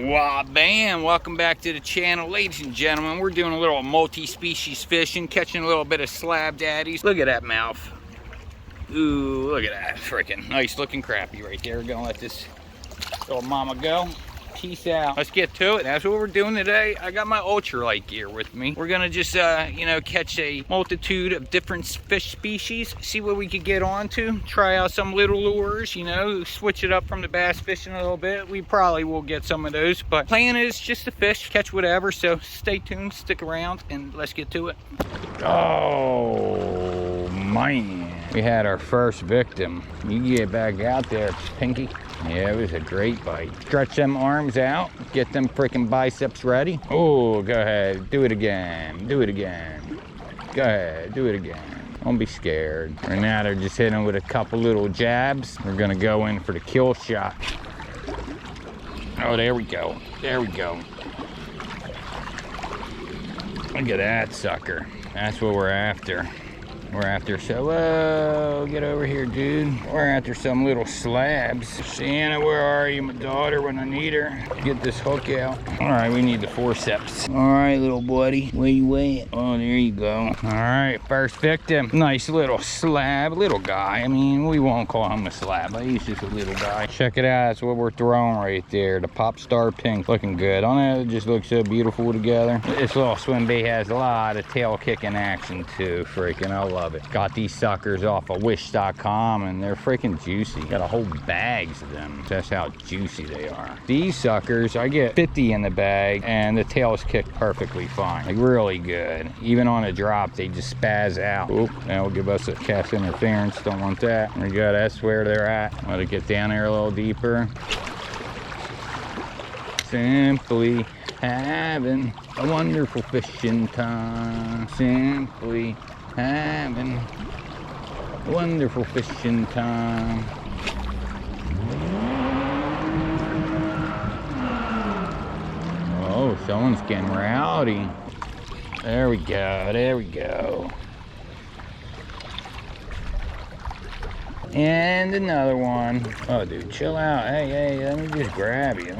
Wow, bam! Welcome back to the channel, ladies and gentlemen. We're doing a little multi-species fishing, catching a little bit of slab daddies. Look at that mouth. Ooh, look at that freaking nice looking crappie right there. We're gonna let this little mama go. Peace out. Let's get to it. That's what we're doing today. I got my ultralight gear with me. We're gonna just catch a multitude of different fish species, see what we could get onto, try out some little lures, switch it up from the bass fishing a little bit. We probably will get some of those, but plan is just to fish, catch whatever. So stay tuned, stick around, and let's get to it. Oh man, we had our first victim. You get back out there, Pinky. Yeah, it was a great bite. Stretch them arms out, get them freaking biceps ready. Oh, go ahead, do it again, do it again. Go ahead, do it again. Don't be scared. Right now they're just hitting with a couple little jabs. We're gonna go in for the kill shot. Oh, there we go, there we go. Look at that sucker. That's what we're after. We're after, so, get over here, dude. We're after some little slabs. Sienna, where are you, my daughter, when I need her? Get this hook out. All right, we need the forceps. All right, little buddy, where you at? Oh, there you go. All right, first victim. Nice little slab, little guy. I mean, we won't call him a slab, but he's just a little guy. Check it out, that's what we're throwing right there. The Pop Star Pink, looking good. On it, it just looks so beautiful together. This little swim bait has a lot of tail kicking action too, freaking, I love it. Got these suckers off of wish.com and they're freaking juicy. Got a whole bags of them. That's how juicy they are. These suckers, I get 50 in the bag and the tails kick perfectly fine. Like really good. Even on a drop, they just spaz out. Oop, that'll give us a cast interference. Don't want that. There we go, that's where they're at. Let it get down there a little deeper. Simply having a wonderful fishing time. Simply having a wonderful fishing time. Oh, someone's getting rowdy. There we go, there we go. And another one. Oh, dude, chill out. Hey, let me just grab you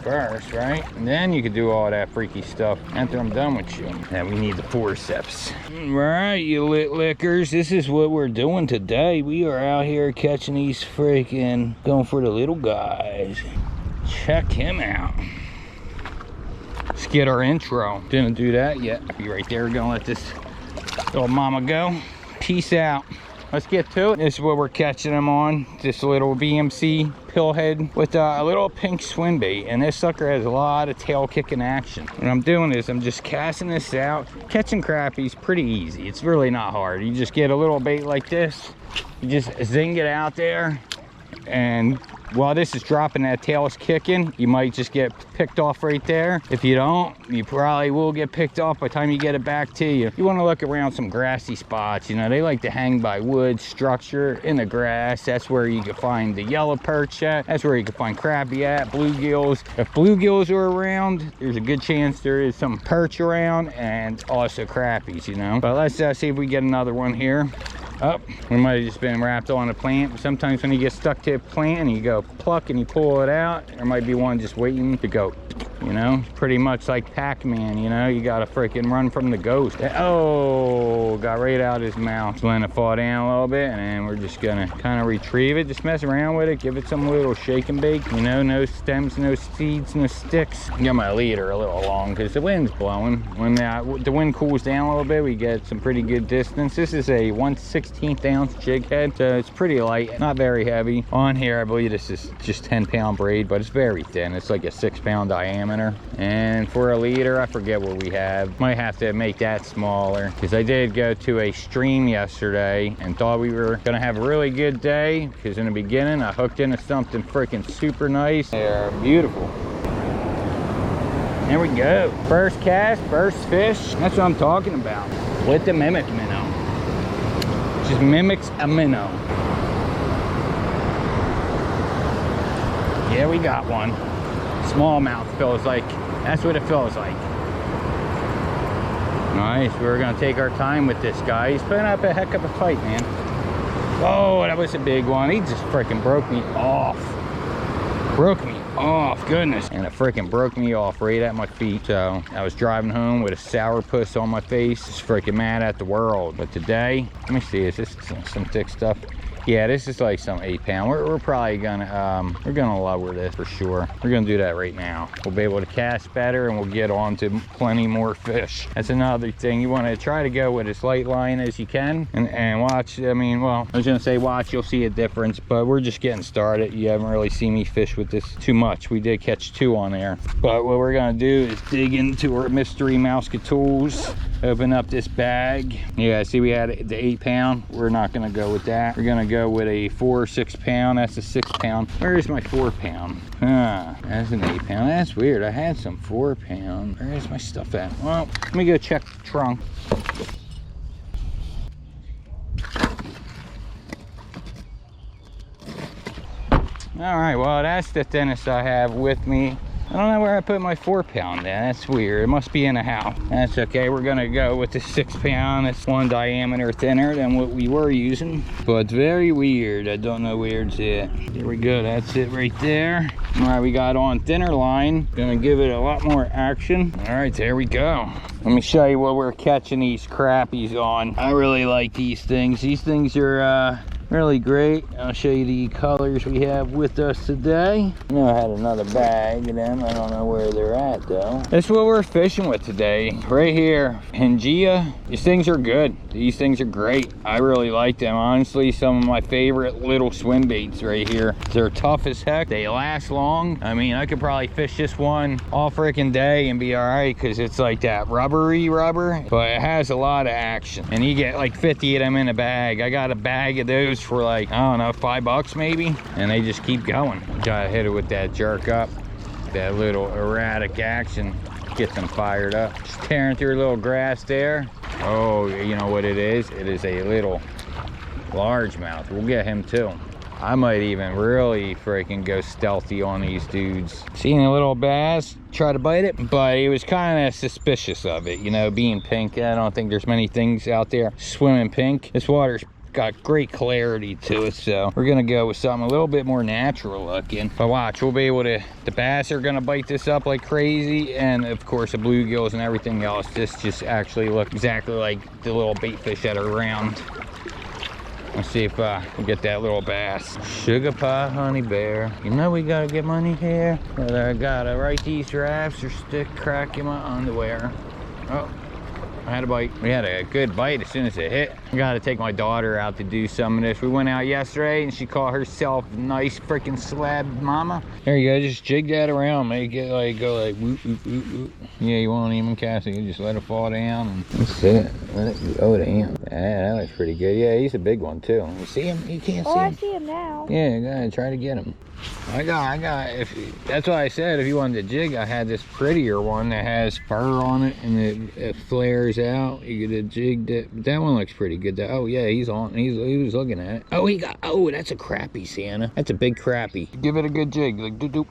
first, right? And then you can do all that freaky stuff after I'm done with you. Now we need the forceps. Right, you lit lickers. This is what we're doing today. We are out here catching these freaking, going for the little guys. Check him out. Let's get our intro. Didn't do that yet. I'll be right there. We're gonna let this little mama go. Peace out. Let's get to it. This is what we're catching them on. This little VMC pillhead with a little pink swim bait. And this sucker has a lot of tail kicking action. What I'm doing is I'm just casting this out. Catching crappies pretty easy. It's really not hard. You just get a little bait like this. You just zing it out there. And while this is dropping, that tail is kicking, you might just get picked off right there. If you don't, you probably will get picked off by the time you get it back to you. You want to look around some grassy spots. They like to hang by wood structure in the grass. That's where you can find the yellow perch at. That's where you can find crappie at, bluegills. If bluegills are around, there's a good chance there is some perch around and also crappies, But let's see if we get another one here. Oh, we might have just been wrapped on a plant. Sometimes when you get stuck to a plant and you go pluck and you pull it out, there might be one just waiting to go, pretty much like Pac-Man, you gotta freaking run from the ghost. Oh, got right out his mouth. Just letting it fall down a little bit, and then we're just gonna kind of retrieve it. Just mess around with it, give it some little shake and bake, no stems, no seeds, no sticks. Got my leader a little long because the wind's blowing. When the wind cools down a little bit, we get some pretty good distance. This is a 1/16 ounce jig head, so it's pretty light, not very heavy. On here, I believe this is just 10-pound braid, but it's very thin. It's like a 6-pound diameter. And for a leader, I forget what we have. Might have to make that smaller because I did go to a stream yesterday and thought we were gonna have a really good day because in the beginning I hooked into something freaking super nice. They're beautiful. There we go. First cast, first fish. That's what I'm talking about. With the mimic minnow. Just mimics a minnow. Yeah, we got one. Smallmouth feels like. That's what it feels like. Nice. We're gonna take our time with this guy. He's putting up a heck of a fight, man. Whoa, that was a big one. He just freaking broke me off. Broke me off, goodness. And it freaking broke me off right at my feet. So I was driving home with a sourpuss on my face, just freaking mad at the world. But today, let me see, is this some thick stuff? Yeah, this is like some 8-pound. We're probably gonna we're gonna lower this for sure. We're gonna do that right now. We'll be able to cast better and we'll get on to plenty more fish. That's another thing. You want to try to go with as light line as you can and watch. I mean, well, I was gonna say watch, you'll see a difference, but we're just getting started. You haven't really seen me fish with this too much. We did catch 2 on there, but what we're gonna do is dig into our mystery Mouseketools. Open up this bag. Yeah, see we had the 8-pound. We're not gonna go with that. We're gonna go with a 4 or 6-pound. That's a 6-pound. Where's my 4-pound? Huh, that's an 8-pound. That's weird. I had some 4-pound. Where's my stuff at? Well, let me go check the trunk. All right, well, that's the thinnest I have with me. I don't know where I put my 4-pound then. That's weird. It must be in a house. That's okay. We're gonna go with the 6-pound. It's 1 diameter thinner than what we were using, but it's very weird. I don't know where it's at. There we go. That's it right there. All right, we got on thinner line. Gonna give it a lot more action. All right, there we go. Let me show you what we're catching these crappies on. I really like these things. These things are really great. I'll show you the colors we have with us today. I know I had another bag of them. I don't know where they're at though. That's what we're fishing with today. Right here, Pangaea. These things are good. These things are great. I really like them. Honestly, some of my favorite little swim baits right here. They're tough as heck. They last long. I mean, I could probably fish this one all freaking day and be all right because it's like that rubbery rubber, but it has a lot of action. And you get like 50 of them in a bag. I got a bag of those for like, I don't know, $5 maybe, and they just keep going. Gotta hit it with that jerk up, that little erratic action, get them fired up. Just tearing through a little grass there. Oh, you know what it is? It is a little largemouth. We'll get him too. I might even really freaking go stealthy on these dudes. Seeing a little bass, try to bite it, but he was kind of suspicious of it, you know, being pink. I don't think there's many things out there swimming pink. This water's got great clarity to it, so we're gonna go with something a little bit more natural looking. But watch, we'll be able to, the bass are gonna bite this up like crazy, and of course the bluegills and everything else. This just actually look exactly like the little bait fish that are around. Let's see if we get that little bass. Sugar pie, honey bear. You know we gotta get money here. Whether I gotta write these drafts or stick crack in my underwear. Oh, I had a bite. We had a good bite as soon as it hit. I gotta take my daughter out to do some of this. We went out yesterday and she caught herself a nice freaking slab mama. There you go, just jig that around, make it like go like whoop, whoop, whoop, whoop. Yeah, you won't even cast it, you just let it fall down and that's it. Let it go down. Yeah, that looks pretty good. Yeah, he's a big one too. You see him? You can't see him. I see him now. Yeah, go ahead, try to get him. I got, if that's why I said if you wanted to jig, I had this prettier one that has fur on it and it flares out. You could have jigged it. That one looks pretty good though. Oh yeah, he's on. He was looking at it. Oh, that's a crappie, Santa. That's a big crappie. Give it a good jig, like doop doop.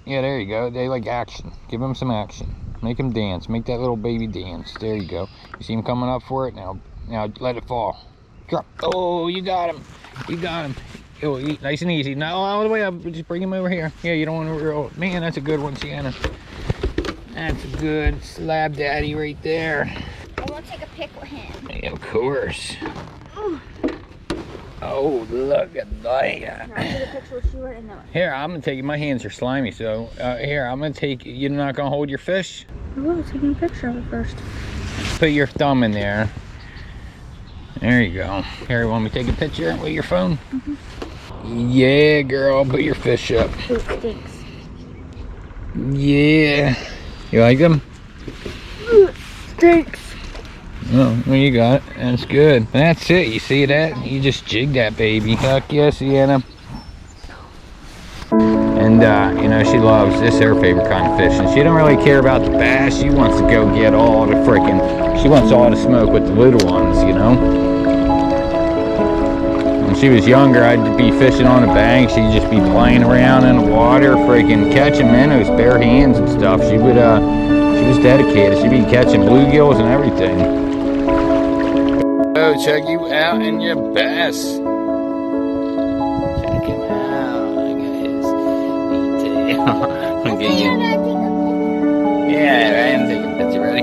Yeah, there you go. They like action. Give them some action. Make them dance. Make that little baby dance. There you go. You see him coming up for it? Now let it fall. Drop. Oh, you got him. You got him. Oh, nice and easy. No, all the way up. Just bring him over here. Yeah, you don't want to roll. Man, that's a good one, Sienna. That's a good slab daddy right there. I want to take a pic with him. Yeah, of course. Oh, look at that. Can I take a picture with you right now? Here, I'm going to take it. My hands are slimy, so here, I'm going to take, you're not going to hold your fish? I will, taking a picture of it first. Put your thumb in there. There you go. Here, want me to take a picture with your phone? Mm-hmm. Yeah, girl, put your fish up. Ooh, it stinks. Yeah. You like them? Ooh, it stinks. Oh, well, you got it. That's good. That's it. You see that? You just jig that baby. Heck yes, Sienna. And, you know, she loves this, her favorite kind of fish. And she don't really care about the bass. She wants to go get all the freaking, she wants all the smoke with the little ones, you know? When she was younger, I'd be fishing on the bank. She'd just be playing around in the water, freaking catching minnows, bare hands and stuff. She was dedicated. She'd be catching bluegills and everything. Oh, check you out and your bass. Check him out. Look at his detail. get you. Yeah, I am taking a picture. Ready?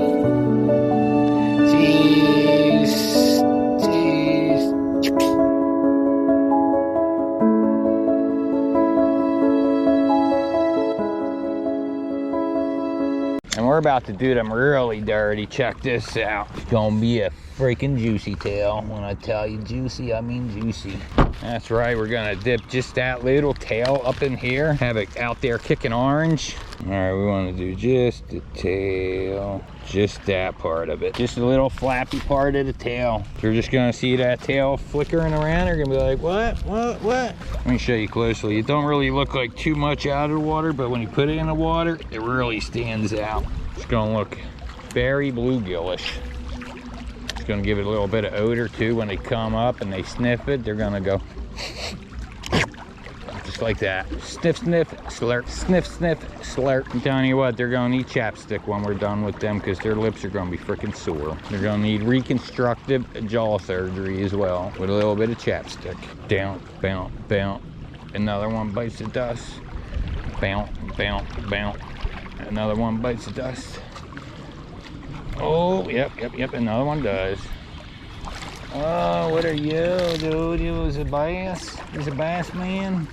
Cheese. Cheese. And we're about to do them really dirty. Check this out. It's gonna be a freaking juicy tail. When I tell you juicy, I mean juicy. That's right, we're gonna dip just that little tail up in here. Have it out there kicking orange. All right, we wanna do just the tail. Just that part of it. Just a little flappy part of the tail. You're just gonna see that tail flickering around. You're gonna be like, what? Let me show you closely. It don't really look like too much out of the water, but when you put it in the water, it really stands out. It's gonna look very bluegillish. It's gonna give it a little bit of odor too. When they come up and they sniff it, they're gonna go just like that. Sniff, sniff, slurp, sniff, sniff, slurp. I'm telling you what, they're gonna need chapstick when we're done with them because their lips are gonna be freaking sore. They're gonna need reconstructive jaw surgery as well with a little bit of chapstick. Down, bounce, bounce. Another one bites the dust. Bounce, bounce, bounce. Another one bites the dust. Oh, yep, another one does. Oh, what are you, dude? You was a bass? He's a bass man?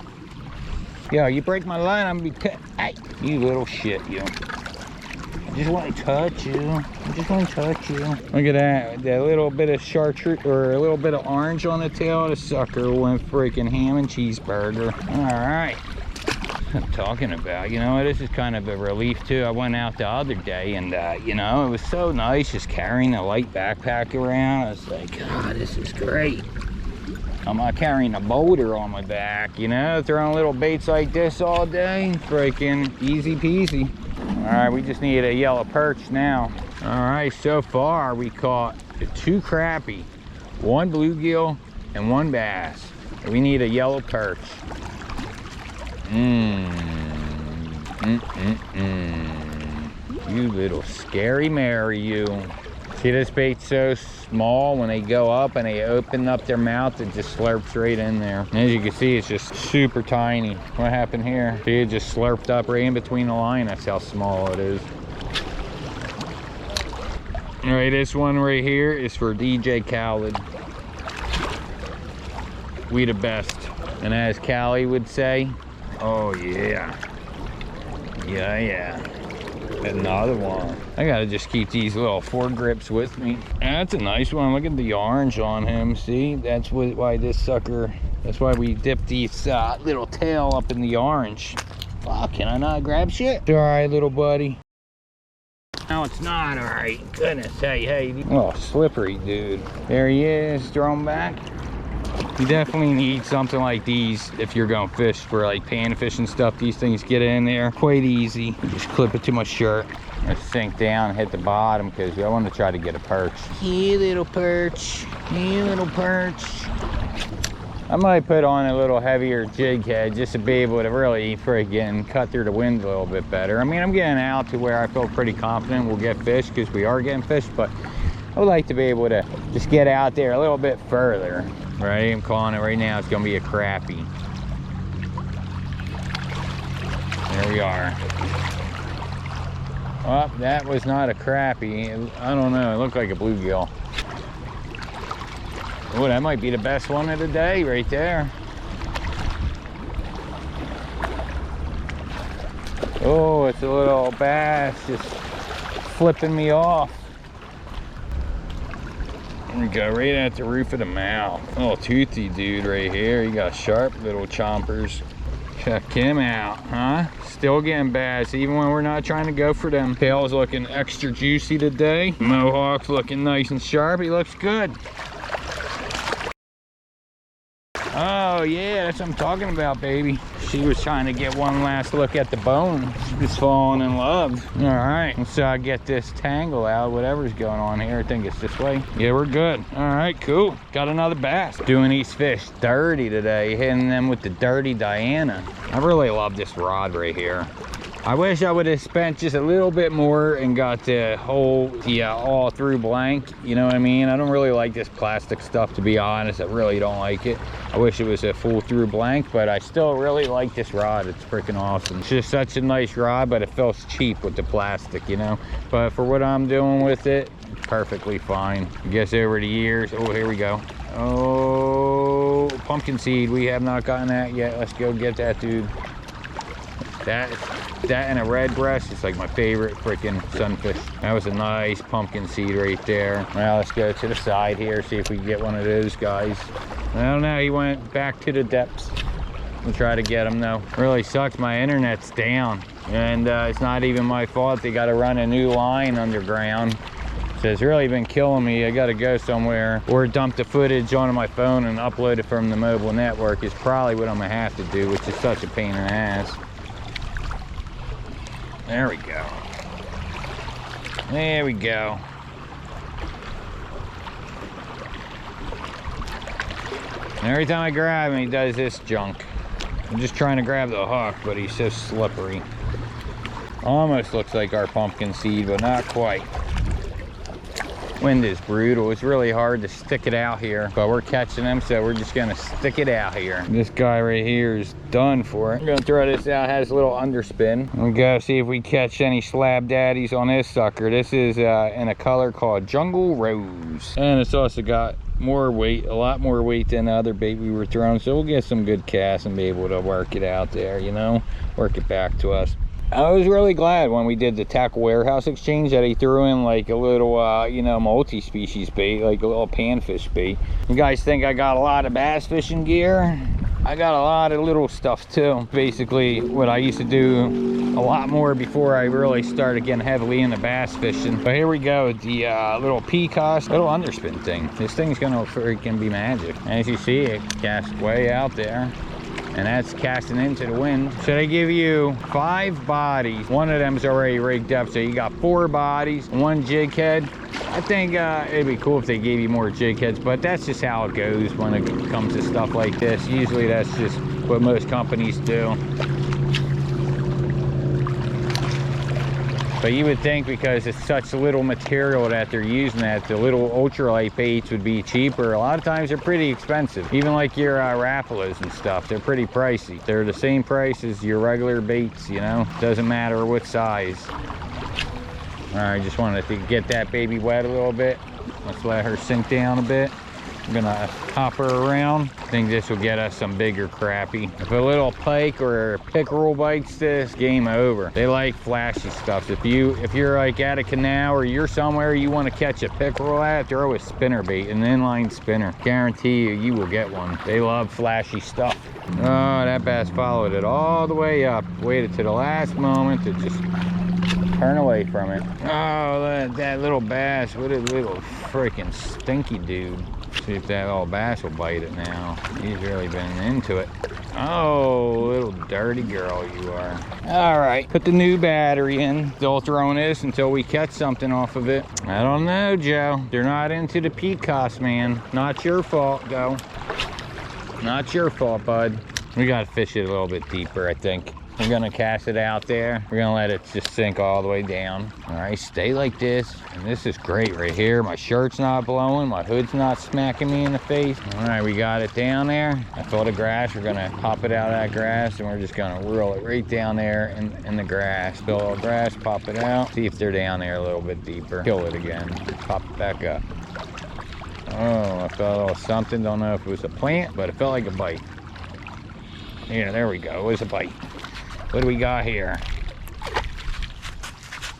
Yo, you break my line, I'm gonna be cut. Hey, you little shit, you. I just want to touch you. I just want to touch you. Look at that. That little bit of chartreuse, or a little bit of orange on the tail. The sucker went freaking ham and cheeseburger. All right. I'm talking about, you know, this is kind of a relief too. I went out the other day and you know, it was so nice just carrying a light backpack around. I was like, God, this is great. I'm not carrying a boulder on my back, you know, throwing little baits like this all day. Freaking easy peasy. All right, we just need a yellow perch now. All right, so far we caught 2 crappie, 1 bluegill, and 1 bass. We need a yellow perch. You little scary Mary, you. See, this bait's so small. When they go up and they open up their mouth, it just slurps right in there. And as you can see, it's just super tiny. What happened here? See, it just slurped up right in between the line. That's how small it is. All right, this one right here is for DJ Khaled. We the best. And as Callie would say, oh yeah. Yeah. Another one. I gotta just keep these little foregrips with me. That's a nice one. Look at the orange on him. See, that's why this sucker, that's why we dip these little tail up in the orange. Wow, can I not grab shit? It's all right, little buddy. No, it's not all right. Goodness, hey. Oh, slippery, dude. There he is, throw him back. You definitely need something like these if you're going fish for like panfish and stuff. These things get in there quite easy. You just clip it to my shirt. I sink down and hit the bottom because I want to try to get a perch. Hey, little perch. Hey, little perch. I might put on a little heavier jig head just to be able to really friggin' cut through the wind a little bit better. I mean, I'm getting out to where I feel pretty confident we'll get fish because we are getting fish, but I would like to be able to just get out there a little bit further. Right, I'm calling it right now. It's gonna be a crappie. There we are. Oh, that was not a crappie. I don't know, it looked like a bluegill. Oh, that might be the best one of the day right there. Oh, it's a little bass just flipping me off. We go right at the roof of the mouth. Oh, toothy dude right here. He got sharp little chompers. Check him out, huh? Still getting bass, even when we're not trying to go for them. Tail's looking extra juicy today. Mohawk's looking nice and sharp. He looks good. Oh yeah, that's what I'm talking about, baby. She was trying to get one last look at the bone. She was falling in love. All right, let's get this tangle out, whatever's going on here. I think it's this way. Yeah, we're good. All right, cool. Got another bass. Doing these fish dirty today, hitting them with the dirty Diana. I really love this rod right here. I wish I would have spent just a little bit more and got the whole, all through blank. You know what I mean? I don't really like this plastic stuff, to be honest. I really don't like it. I wish it was a full through blank, but I still really like this rod. It's freaking awesome. It's just such a nice rod, but it feels cheap with the plastic, you know? But for what I'm doing with it, it's perfectly fine. I guess over the years, oh, here we go. Oh, pumpkin seed. We have not gotten that yet. Let's go get that, dude. That and a red breast is like my favorite freaking sunfish. That was a nice pumpkin seed right there. Now let's go to the side here, see if we can get one of those guys. I don't know, he went back to the depths. We'll try to get him though. Really sucks, my internet's down. And it's not even my fault. They gotta run a new line underground. So it's really been killing me. I gotta go somewhere or dump the footage onto my phone and upload it from the mobile network is probably what I'm gonna have to do, which is such a pain in the ass. There we go. There we go. And every time I grab him, he does this junk. I'm just trying to grab the hook, but he's so slippery. Almost looks like our pumpkin seed, but not quite. Wind is brutal. It's really hard to stick it out here, but we're catching them, so we're just gonna stick it out here. This guy right here is done for it. I'm gonna throw this out. It has a little underspin. We gotta see if we catch any slab daddies on this sucker. This is in a color called Jungle Rose, and it's also got more weight, a lot more weight than the other bait we were throwing, so we'll get some good casts and be able to work it out there, you know, work it back to us. I was really glad when we did the tackle warehouse exchange that he threw in like a little, you know, multi-species bait, like a little panfish bait. You guys think I got a lot of bass fishing gear? I got a lot of little stuff too. Basically what I used to do a lot more before I really started getting heavily into bass fishing. But here we go, the little PCOS, little underspin thing. This thing's gonna freaking be magic. As you see, it casts way out there. And that's casting into the wind. So they give you 5 bodies. One of them's already rigged up, so you got 4 bodies, 1 jig head. I think it'd be cool if they gave you more jig heads, but that's just how it goes when it comes to stuff like this. Usually that's just what most companies do. But you would think because it's such little material that they're using that the little ultralight baits would be cheaper. A lot of times they're pretty expensive. Even like your Rappalos and stuff, they're pretty pricey. They're the same price as your regular baits, you know? Doesn't matter what size. All right, just wanted to get that baby wet a little bit. Let's let her sink down a bit. I'm gonna hop her around. I think this will get us some bigger crappie. If a little pike or a pickerel bites this, game over. They like flashy stuff. If you're like at a canal or you're somewhere you want to catch a pickerel at, throw a spinner bait, an inline spinner. Guarantee you will get one. They love flashy stuff. Oh, that bass followed it all the way up. Waited to the last moment to just turn away from it. Oh, that little bass. What a little freaking stinky dude. See if that little bass will bite it now. He's really been into it. Oh, little dirty girl you are. All right, put the new battery in. Still throwing this until we catch something off of it. I don't know, Joe. They're not into the PCOS, man. Not your fault, though. Not your fault, bud. We gotta fish it a little bit deeper, I think. We're gonna cast it out there. We're gonna let it just sink all the way down. All right, stay like this. And this is great right here. My shirt's not blowing. My hood's not smacking me in the face. All right, we got it down there. I feel the grass. We're gonna pop it out of that grass and we're just gonna roll it right down there in the grass. Fill all the grass, pop it out. See if they're down there a little bit deeper. Kill it again, pop it back up. Oh, I felt a little something. Don't know if it was a plant, but it felt like a bite. Yeah, there we go. It was a bite. What do we got here?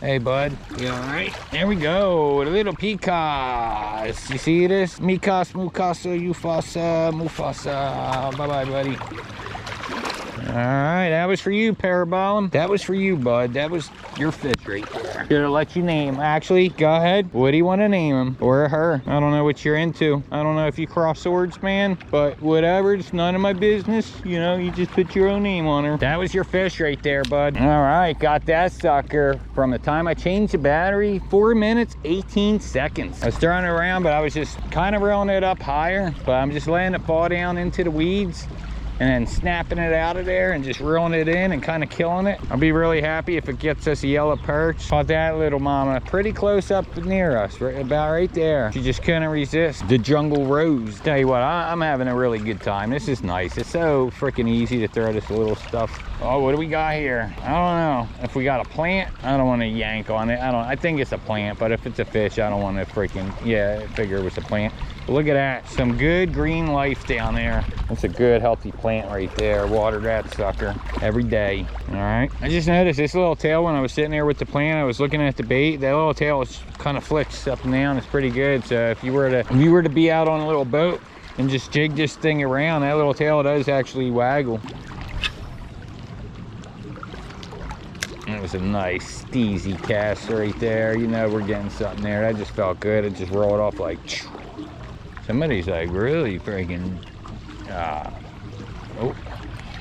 Hey, bud. You all right? There we go. The little PCOS. You see this? Mikos, Mukasa, Ufasa, Mufasa. Bye-bye, buddy. All right, that was for you, Parabolum. That was for you, bud. That was your fish right there. Here, to let you name. Actually, go ahead. What do you want to name him? Or her? I don't know what you're into. I don't know if you cross swords, man. But whatever, it's none of my business. You know, you just put your own name on her. That was your fish right there, bud. All right, got that sucker. From the time I changed the battery, 4 minutes, 18 seconds. I was throwing it around, but I was just kind of reeling it up higher. But I'm just letting it fall down into the weeds. and then snapping it out of there and just reeling it in and kind of killing it. I'll be really happy if it gets us a yellow perch. Caught that little mama pretty close up near us, about right there. She just couldn't resist. The jungle rose. Tell you what, I'm having a really good time. This is nice. It's so freaking easy to throw this little stuff. Oh, what do we got here? I don't know. If we got a plant, I don't want to yank on it. I think it's a plant, but if it's a fish, I don't want to freaking, yeah, figure it was a plant. But look at that. Some good green life down there. That's a good healthy plant right there. Water that sucker every day. All right. I just noticed this little tail when I was sitting there with the plant. I was looking at the bait. That little tail is kind of flicks up and down. It's pretty good. So if you were to be out on a little boat and just jig this thing around, that little tail does actually waggle. It was a nice steezy cast right there. You know, we're getting something there. That just felt good. It just rolled off like, somebody's like really freaking, oh,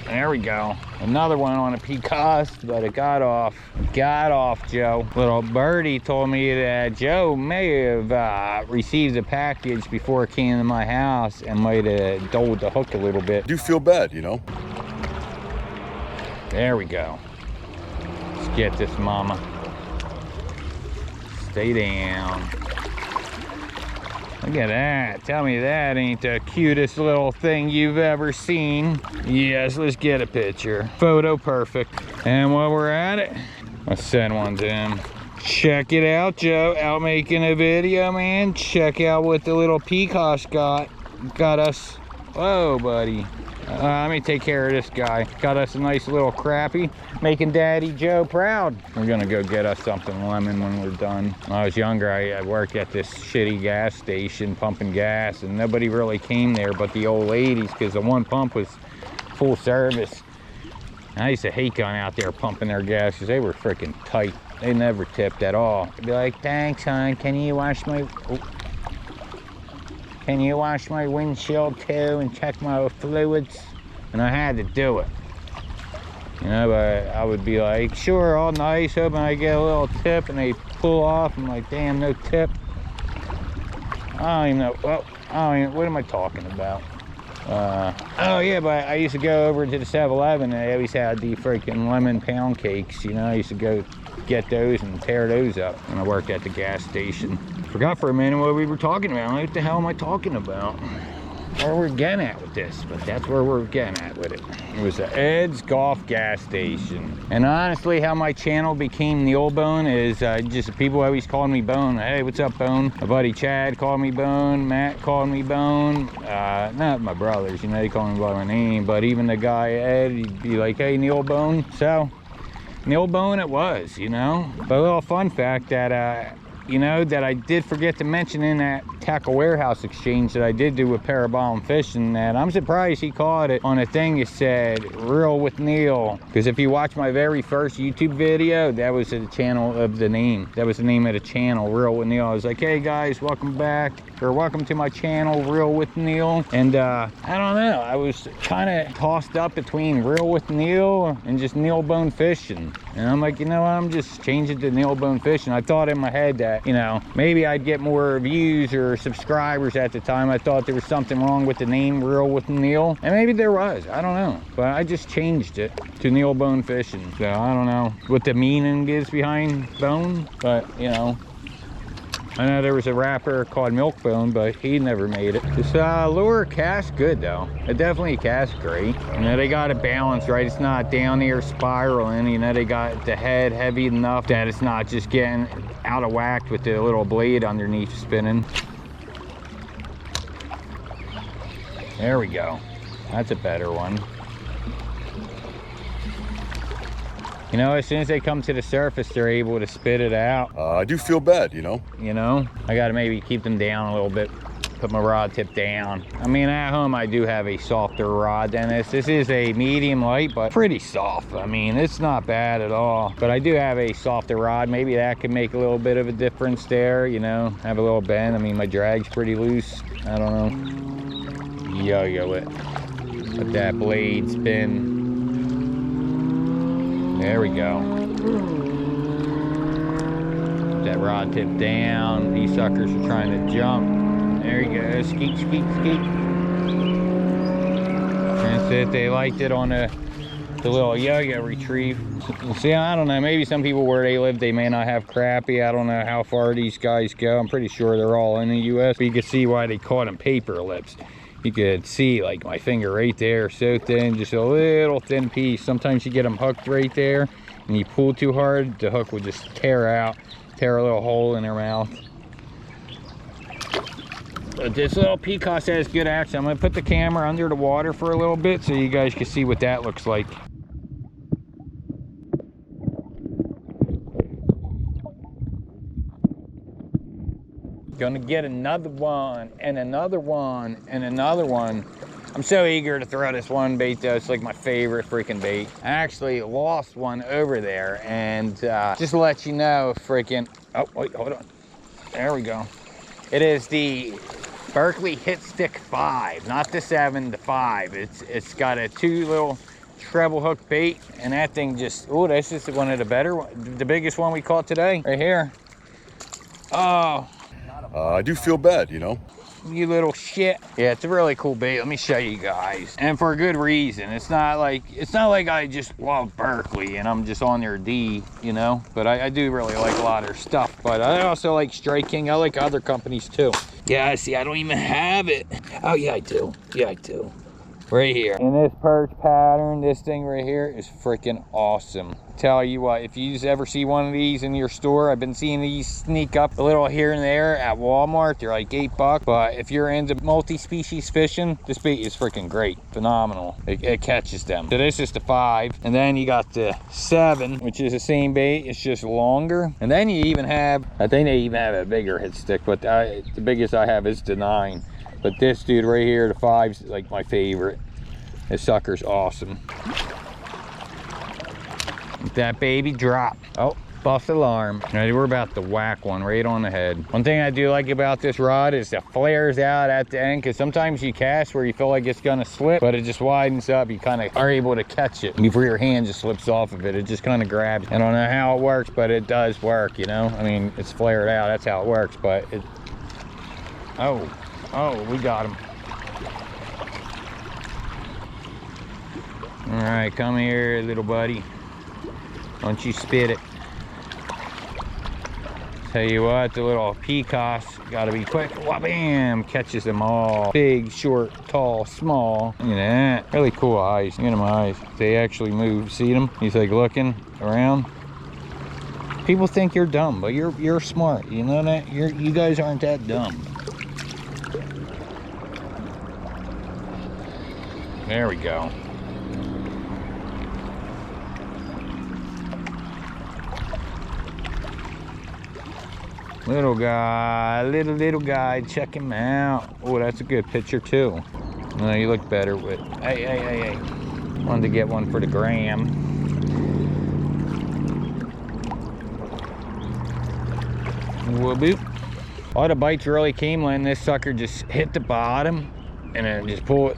there we go. Another one on a Pecos, but it got off. Got off, Joe. Little birdie told me that Joe may have received a package before it came to my house and might have doled the hook a little bit. I do feel bad, you know? There we go. Let's get this mama. Stay down. Look at that. Tell me that ain't the cutest little thing you've ever seen. Yes, let's get a picture. Photo perfect. And while we're at it, let's send one to him. Check it out, Joe. Out making a video, man. Check out what the little Pecos got us. Whoa, buddy. Let me take care of this guy. Got us a nice little crappie, making Daddy Joe proud. We're gonna go get us something lemon when we're done. When I was younger, I worked at this shitty gas station pumping gas, and nobody really came there but the old ladies, because the one pump was full service. And I used to hate going out there pumping their gas because they were freaking tight. They never tipped at all. I'd be like, thanks, hon. Can you wash my... Oh. Can you wash my windshield too and check my fluids? And I had to do it. You know, but I would be like, sure, all nice, hoping I get a little tip, and they pull off. I'm like, damn, no tip. I don't even know. Well, what am I talking about? Oh yeah, but I used to go over to the 7-Eleven, and they always had the freaking lemon pound cakes. You know, I used to go get those and tear those up when I worked at the gas station. Forgot for a minute what we were talking about. What the hell am I talking about? Where we're getting at with this, but that's where we're getting at with it. It was the Ed's Golf gas station. And honestly, how my channel became Neil Bone is just people always called me Bone. Hey, what's up, Bone? My buddy Chad called me Bone. Matt called me Bone. Not my brothers, you know, they call me by my name, but even the guy Ed, he'd be like, hey, Neil Bone. So Neil Bone it was, you know. But a little fun fact that you know, that I did forget to mention in that tackle warehouse exchange that I did do with Parabellum Fishing, that I'm surprised he caught it on a thing that said Reel with Neil. Because if you watch my very first YouTube video, that was the channel of the name. That was the name of the channel, Reel with Neil. I was like, hey guys, welcome back, or welcome to my channel, Reel with Neil. And I don't know, I was kind of tossed up between Reel with Neil and just Neil Bone Fishing. And I'm like, you know what, I'm just changing to Neil Bone Fishing. I thought in my head that, you know, maybe I'd get more views or subscribers at the time. I thought there was something wrong with the name Reel with Neil, and maybe there was, I don't know, but I just changed it to Neil Bone Fishing. So I don't know what the meaning is behind bone, but you know, I know there was a rapper called Milk Bone, but he never made it. This lure casts good though. It definitely casts great. You know, they got it balanced right. It's not down here spiraling. You know, they got the head heavy enough that it's not just getting out of whack with the little blade underneath spinning. There we go. That's a better one. You know, as soon as they come to the surface, they're able to spit it out. I do feel bad, you know? You know, I got to maybe keep them down a little bit. Put my rod tip down. I mean, at home, I do have a softer rod than this. This is a medium light, but pretty soft. I mean, it's not bad at all. But I do have a softer rod. Maybe that could make a little bit of a difference there, you know? Have a little bend. I mean, my drag's pretty loose. I don't know. Yo-yo it. Let that blade spin. There we go. That rod tip down. These suckers are trying to jump. There you go. Skeet, skeet, skeet. That's it. They liked it on the little yo-yo retrieve. See, I don't know, maybe some people where they live, they may not have crappie. I don't know how far these guys go. I'm pretty sure they're all in the US, but you can see why they call them paper lips. You could see like my finger right there, so thin, just a little thin piece. Sometimes you get them hooked right there and you pull too hard, the hook will just tear out, tear a little hole in their mouth. But this little peacock has good action. I'm gonna put the camera under the water for a little bit so you guys can see what that looks like. Gonna get another one and another one and another one. I'm so eager to throw this one bait though. It's like my favorite freaking bait. I actually lost one over there, and just to let you know, freaking, oh wait, hold on. There we go. It is the Berkley Hit Stick 5, not the 7, the 5. It's got a 2 little treble hook bait, and that thing just, oh, this is one of the better, the biggest one we caught today, right here. Oh. I do feel bad, you know. You little shit. Yeah, it's a really cool bait. Let me show you guys. And for a good reason. It's not like I just love Berkley and I'm just on their D, you know. But I do really like a lot of their stuff. But I also like Strike King. I like other companies too. Yeah, see, I don't even have it. Oh yeah, I do. Yeah, I do. Right here. In this perch pattern, this thing right here is freaking awesome. Tell you what, if you ever see one of these in your store, I've been seeing these sneak up a little here and there at Walmart. They're like $8, but if you're into multi-species fishing, this bait is freaking great, phenomenal. It catches them. So this is the 5, and then you got the 7, which is the same bait, it's just longer. And then you even have, I think they even have a bigger hit stick, but the biggest I have is the 9. But this dude right here, the 5's like my favorite. This sucker's awesome. That baby drop. Oh, false alarm. Alright, we're about to whack one right on the head. One thing I do like about this rod is it flares out at the end, because sometimes you cast where you feel like it's gonna slip, but it just widens up. You kind of are able to catch it before your hand just slips off of it. It just kind of grabs. I don't know how it works, but it does work, you know? I mean, it's flared out. That's how it works, but it... Oh, we got him. All right, come here, little buddy. Don't you spit it. Tell you what, the little peacocks gotta be quick. Wha-bam! Catches them all. Big, short, tall, small. Look at that. Really cool eyes. Look at them eyes. They actually move. See them? He's like looking around. People think you're dumb, but you're smart. You know that? You guys aren't that dumb. There we go. Little guy, little guy, check him out. Oh, that's a good picture too. No, you look better with, hey. Wanted to get one for the gram. Whoop. All the bites really came when this sucker just hit the bottom and then just pull it.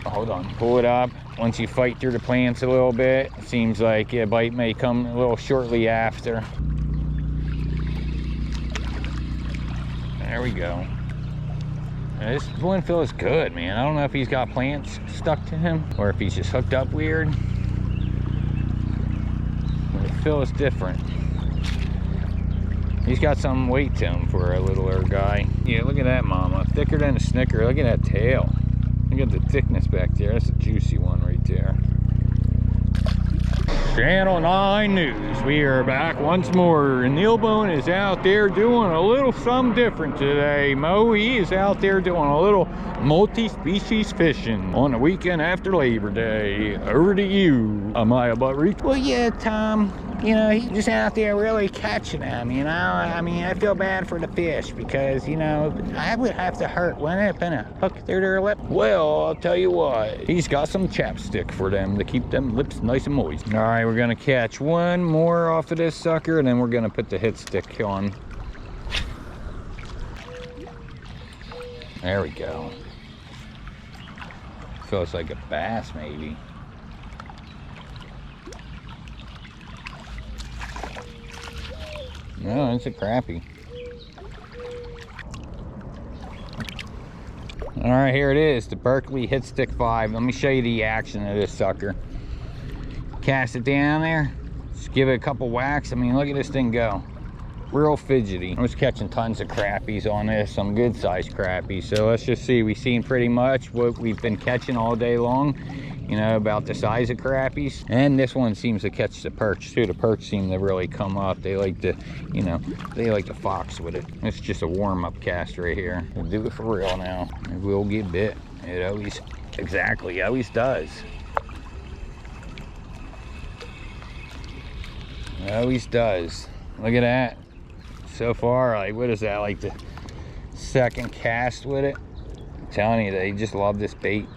Hold on, pull it up. Once you fight through the plants a little bit, it seems like a bite may come a little shortly after. There we go. This Bluefill is good, man. I don't know if he's got plants stuck to him or if he's just hooked up weird. The fill is different. He's got some weight to him for a littler guy. Yeah, look at that mama. Thicker than a Snicker. Look at that tail. Look at the thickness back there. That's a juicy one right there. Channel 9 News. We are back once more, and Neil Bone is out there doing a little something different today. Mo, he is out there doing a little multi-species fishing on the weekend after Labor Day. Over to you, Amaya Buttrick. Well, yeah, Tom. You know, he's just out there really catching them, you know? I mean, I feel bad for the fish because, you know, I would have to hurt, wouldn't it, putting a hook through their lip? Well, I'll tell you what, he's got some chapstick for them to keep them lips nice and moist. All right, we're gonna catch one more off of this sucker, and then we're gonna put the hit stick on. There we go. Feels like a bass, maybe. No, it's a crappie. All right, here it is, the Berkley Hit Stick 5. Let me show you the action of this sucker. Cast it down there, just give it a couple whacks. I mean, look at this thing go. Real fidgety. I was catching tons of crappies on this, some good sized crappies. So let's just see, we've seen pretty much what we've been catching all day long, you know, about the size of crappies. And this one seems to catch the perch too. The perch seem to really come up. They like to, you know, they like to fox with it. It's just a warm-up cast right here. We'll do it for real now. It will get bit. It always, exactly, always does. It always does. Look at that. So far, like, what is that, like the second cast with it? I'm telling you, they just love this bait.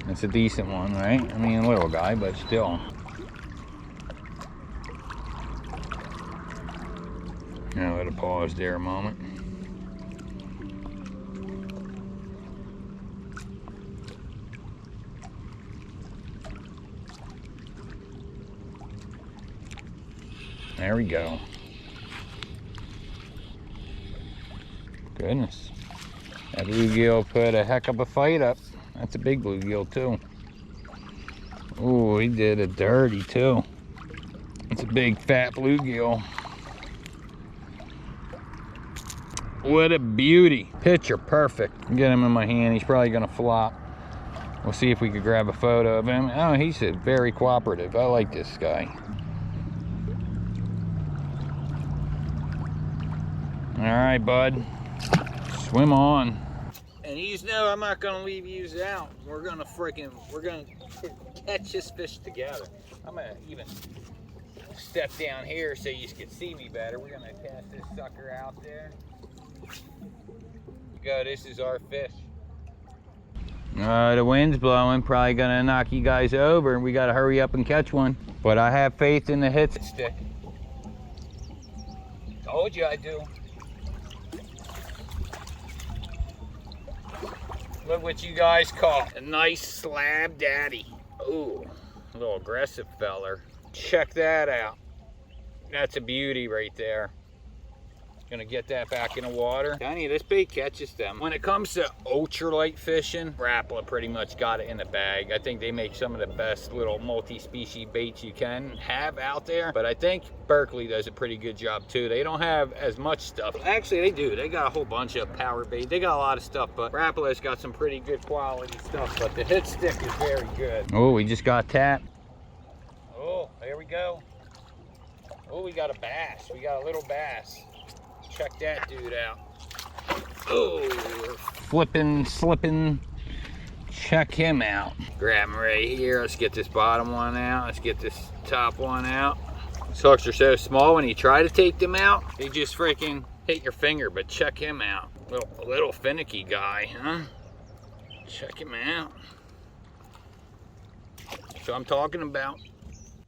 It's a decent one, right? I mean, a little guy, but still. Now let it pause there a moment. There we go. Goodness. That bluegill put a heck of a fight up. That's a big bluegill too. Ooh, he did a dirty too. It's a big fat bluegill. What a beauty. Picture perfect. Get him in my hand. He's probably gonna flop. We'll see if we could grab a photo of him. Oh, he's very cooperative. I like this guy. All right, bud. Swim on. And you know I'm not gonna leave you out. We're gonna catch this fish together. I'm gonna even step down here so you can see me better. We're gonna cast this sucker out there. Go, this is our fish. The wind's blowing, probably gonna knock you guys over, and we gotta hurry up and catch one. But I have faith in the hit stick. Told you I do. Look what you guys caught. A nice slab daddy. Ooh, a little aggressive feller. Check that out. That's a beauty right there. Gonna get that back in the water. Danny, this bait catches them. When it comes to ultralight fishing, Rapala pretty much got it in the bag. I think they make some of the best little multi-species baits you can have out there. But I think Berkley does a pretty good job too. They don't have as much stuff. Actually, they do. They got a whole bunch of power bait. They got a lot of stuff, but Rapala's got some pretty good quality stuff. But the hit stick is very good. Oh, we just got tapped. Oh, there we go. Oh, we got a bass. We got a little bass. Check that dude out. Oh, flipping, slipping. Check him out. Grab him right here. Let's get this bottom one out. Let's get this top one out. These hooks are so small, when you try to take them out, they just freaking hit your finger, but check him out. A little finicky guy, huh? Check him out. That's what I'm talking about.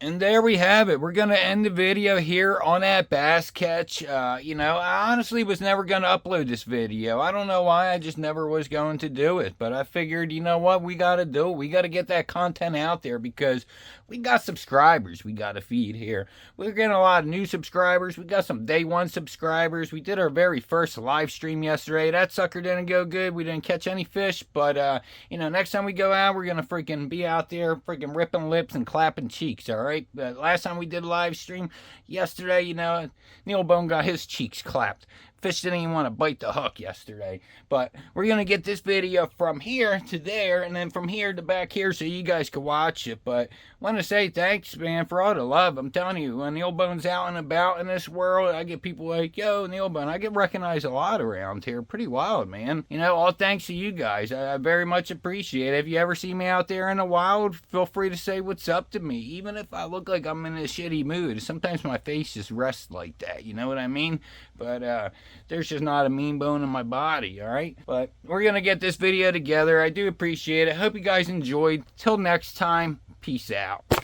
And there we have it. We're going to end the video here on that bass catch. You know, I honestly was never going to upload this video. I don't know why. I just never was going to do it. But I figured, you know what? We got to do it. We got to get that content out there because we got subscribers we got to feed here. We're getting a lot of new subscribers. We got some day one subscribers. We did our very first live stream yesterday. That sucker didn't go good. We didn't catch any fish. But, you know, next time we go out, we're going to freaking be out there freaking ripping lips and clapping cheeks, all right? Last time we did a live stream yesterday, you know, Neil Bone got his cheeks clapped. Fish didn't even want to bite the hook yesterday. But we're going to get this video from here to there and then from here to back here so you guys can watch it. But I want to say thanks, man, for all the love. I'm telling you, when Neil Bone's out and about in this world, I get people like, yo, Neil Bone. I get recognized a lot around here. Pretty wild, man. You know, all thanks to you guys. I very much appreciate it. If you ever see me out there in the wild, feel free to say what's up to me. Even if I look like I'm in a shitty mood. Sometimes my face just rests like that. You know what I mean? But, there's just not a mean bone in my body, all right? But we're going to get this video together. I do appreciate it. Hope you guys enjoyed. Till next time, peace out.